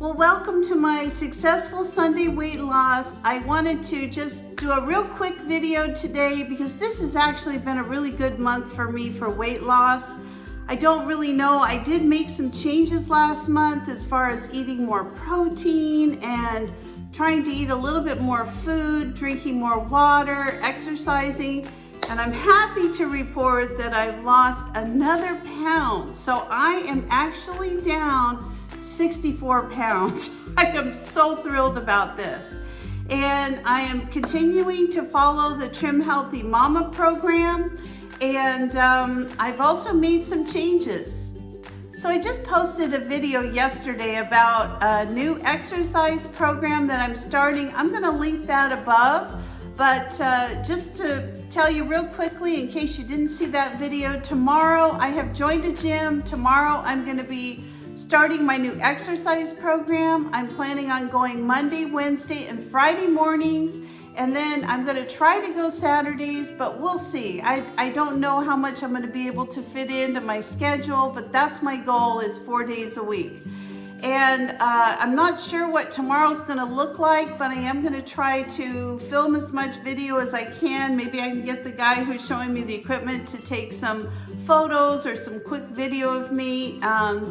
Well, welcome to my successful Sunday weight loss. I wanted to just do a real quick video today because this has actually been a really good month for me for weight loss. I don't really know. I did make some changes last month as far as eating more protein and trying to eat a little bit more food, drinking more water, exercising, and I'm happy to report that I've lost another pound. So I am actually down 64 pounds. I am so thrilled about this. And I am continuing to follow the Trim Healthy Mama program. And I've also made some changes. So I just posted a video yesterday about a new exercise program that I'm starting. I'm gonna link that above, but just to tell you real quickly, in case you didn't see that video, tomorrow I have joined a gym. Tomorrow I'm gonna be starting my new exercise program. I'm planning on going Monday, Wednesday, and Friday mornings. And then I'm gonna try to go Saturdays, but we'll see. I don't know how much I'm gonna be able to fit into my schedule, but that's my goal, is 4 days a week. And I'm not sure what tomorrow's gonna look like, but I am gonna try to film as much video as I can. Maybe I can get the guy who's showing me the equipment to take some photos or some quick video of me,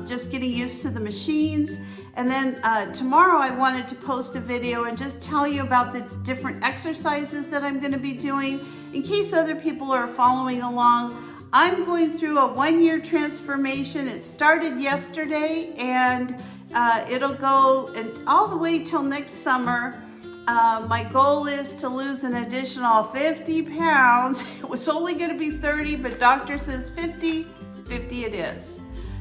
just getting used to the machines. And then tomorrow I wanted to post a video and just tell you about the different exercises that I'm gonna be doing. In case other people are following along, I'm going through a 1-year transformation. It started yesterday and it'll go all the way till next summer. My goal is to lose an additional 50 pounds. It was only gonna be 30, but doctor says 50 it is.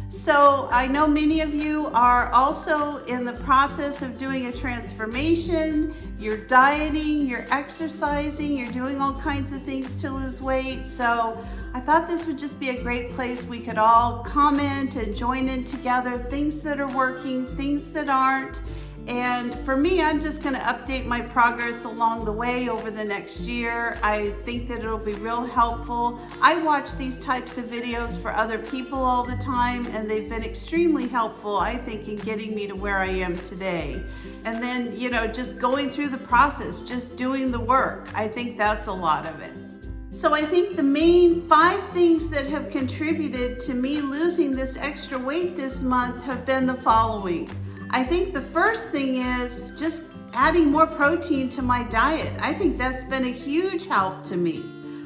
So I know many of you are also in the process of doing a transformation. You're dieting, you're exercising, you're doing all kinds of things to lose weight. So I thought this would just be a great place we could all comment and join in together, things that are working, things that aren't. And for me, I'm just gonna update my progress along the way over the next year. I think that it'll be real helpful. I watch these types of videos for other people all the time, and they've been extremely helpful, I think, in getting me to where I am today. And then, just going through the process, just doing the work. I think that's a lot of it. So I think the main 5 things that have contributed to me losing this extra weight this month have been the following. I think the first thing is just adding more protein to my diet. I think that's been a huge help to me.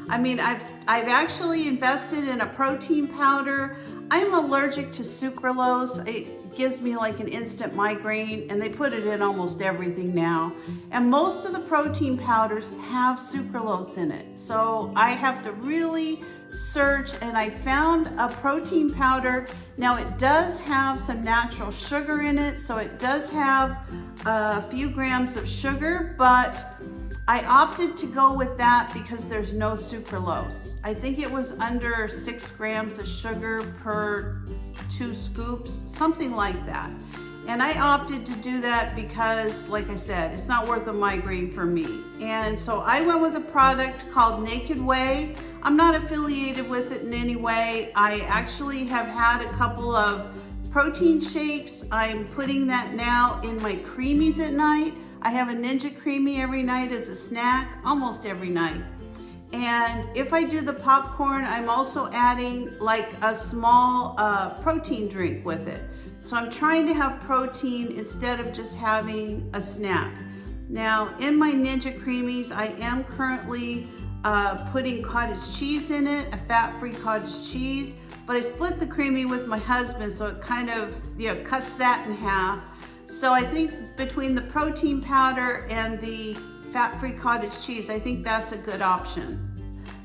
I mean, I've actually invested in a protein powder. I'm allergic to sucralose. It gives me like an instant migraine, and they put it in almost everything now. And most of the protein powders have sucralose in it. So I have to really search, and I found a protein powder. Now it does have some natural sugar in it, so it does have a few grams of sugar, but I opted to go with that because there's no sucralose. I think it was under 6 grams of sugar per 2 scoops, something like that. And I opted to do that because, like I said, it's not worth a migraine for me. And so I went with a product called Naked Whey. I'm not affiliated with it in any way. I actually have had a couple of protein shakes. I'm putting that now in my creamies at night. I have a Ninja Creamy every night as a snack, almost every night. And if I do the popcorn, I'm also adding like a small protein drink with it. So I'm trying to have protein instead of just having a snack. Now, in my Ninja Creamies, I am currently putting cottage cheese in it, a fat-free cottage cheese, but I split the creamy with my husband, so it kind of, cuts that in half. So I think between the protein powder and the fat-free cottage cheese, I think that's a good option.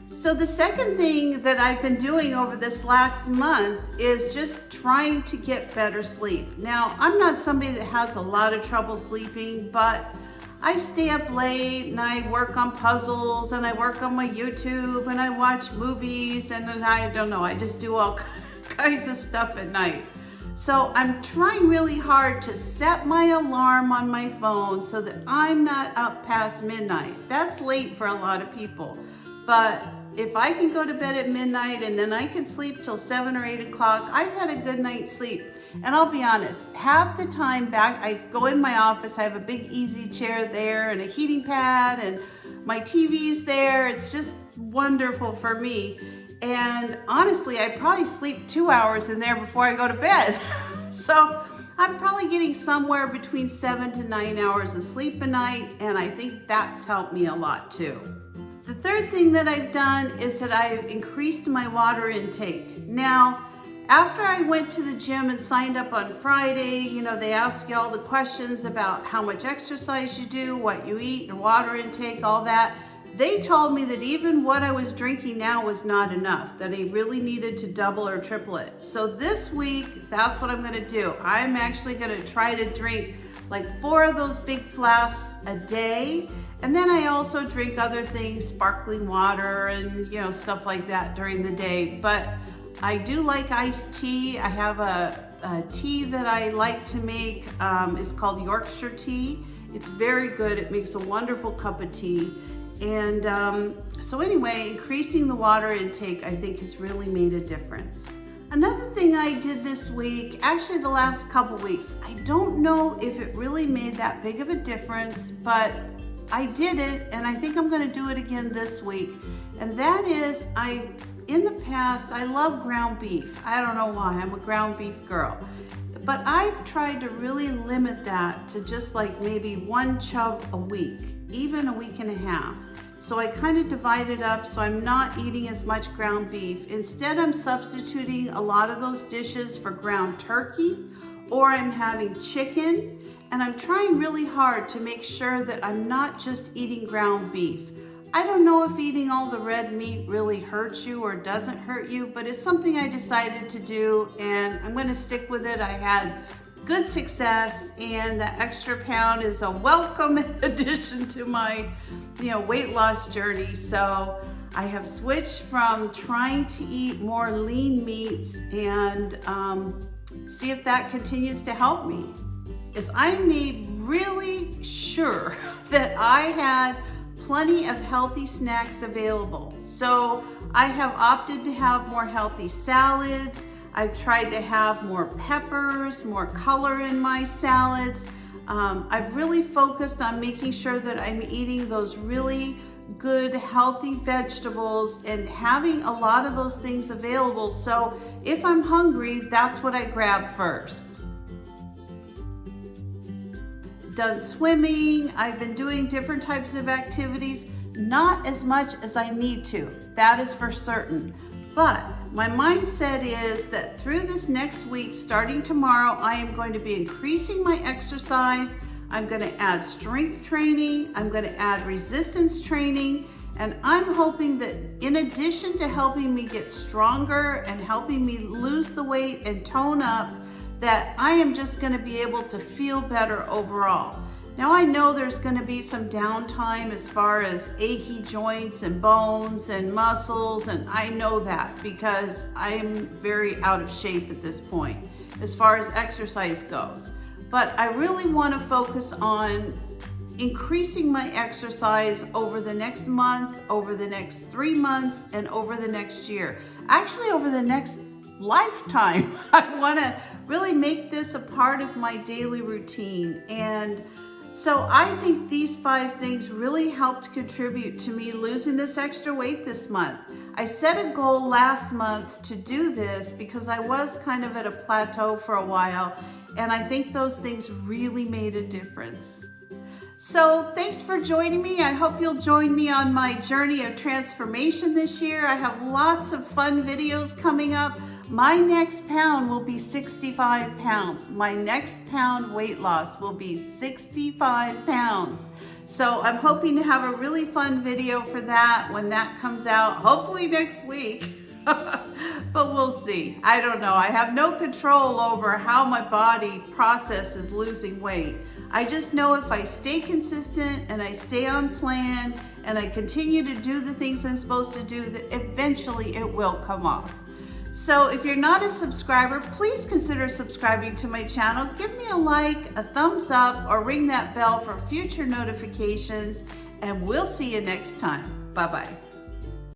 So the second thing that I've been doing over this last month is just trying to get better sleep. Now, I'm not somebody that has a lot of trouble sleeping, but I stay up late and I work on puzzles and I work on my YouTube and I watch movies and I don't know, I just do all kinds of stuff at night. So I'm trying really hard to set my alarm on my phone so that I'm not up past midnight. That's late for a lot of people, but if I can go to bed at midnight and then I can sleep till 7 or 8 o'clock, I've had a good night's sleep. And I'll be honest, half the time back, I go in my office, I have a big easy chair there and a heating pad and my TV's there. It's just wonderful for me. And honestly, I probably sleep 2 hours in there before I go to bed. So I'm probably getting somewhere between 7 to 9 hours of sleep a night, and I think that's helped me a lot too. The third thing that I've done is that I've increased my water intake. Now, after I went to the gym and signed up on Friday, they ask you all the questions about how much exercise you do, what you eat, your water intake, all that. They told me that even what I was drinking now was not enough, that I really needed to double or triple it. So this week, that's what I'm gonna do. I'm actually gonna try to drink like 4 of those big flasks a day. And then I also drink other things, sparkling water and stuff like that during the day. But I do like iced tea. I have a tea that I like to make. It's called Yorkshire tea. It's very good. It makes a wonderful cup of tea. And so anyway, increasing the water intake, I think, has really made a difference. Another thing I did this week, actually the last couple weeks, I don't know if it really made that big of a difference, but I did it, and I think I'm gonna do it again this week. And that is, in the past, I love ground beef. I don't know why, I'm a ground beef girl. But I've tried to really limit that to just like maybe 1 chub a week, even a week and a half. So I kind of divide it up so I'm not eating as much ground beef. Instead, I'm substituting a lot of those dishes for ground turkey, or I'm having chicken, and I'm trying really hard to make sure that I'm not just eating ground beef. I don't know if eating all the red meat really hurts you or doesn't hurt you, but it's something I decided to do, and I'm gonna stick with it. I had good success, and the extra pound is a welcome addition to my weight loss journey. So I have switched from trying to eat more lean meats and see if that continues to help me. Is I made really sure that I had plenty of healthy snacks available. So I have opted to have more healthy salads. I've tried to have more peppers, more color in my salads. I've really focused on making sure that I'm eating those really good, healthy vegetables and having a lot of those things available. So if I'm hungry, that's what I grab first. Done swimming, I've been doing different types of activities, not as much as I need to, that is for certain. But my mindset is that through this next week, starting tomorrow, I am going to be increasing my exercise. I'm going to add strength training. I'm going to add resistance training. And I'm hoping that in addition to helping me get stronger and helping me lose the weight and tone up, that I am just going to be able to feel better overall. Now I know there's going to be some downtime as far as achy joints and bones and muscles, and I know that because I'm very out of shape at this point as far as exercise goes. But I really want to focus on increasing my exercise over the next month, over the next 3 months, and over the next year. Actually, over the next lifetime. I want to really make this a part of my daily routine. And so I think these 5 things really helped contribute to me losing this extra weight this month. I set a goal last month to do this because I was kind of at a plateau for a while, and I think those things really made a difference. So thanks for joining me. I hope you'll join me on my journey of transformation this year. I have lots of fun videos coming up. My next pound will be 65 pounds. My next pound weight loss will be 65 pounds. So I'm hoping to have a really fun video for that when that comes out, hopefully next week. But we'll see. I don't know. I have no control over how my body processes losing weight. I just know if I stay consistent and I stay on plan and I continue to do the things I'm supposed to do, that eventually it will come off. So if you're not a subscriber, please consider subscribing to my channel. Give me a like, a thumbs up, or ring that bell for future notifications, and we'll see you next time. Bye-bye.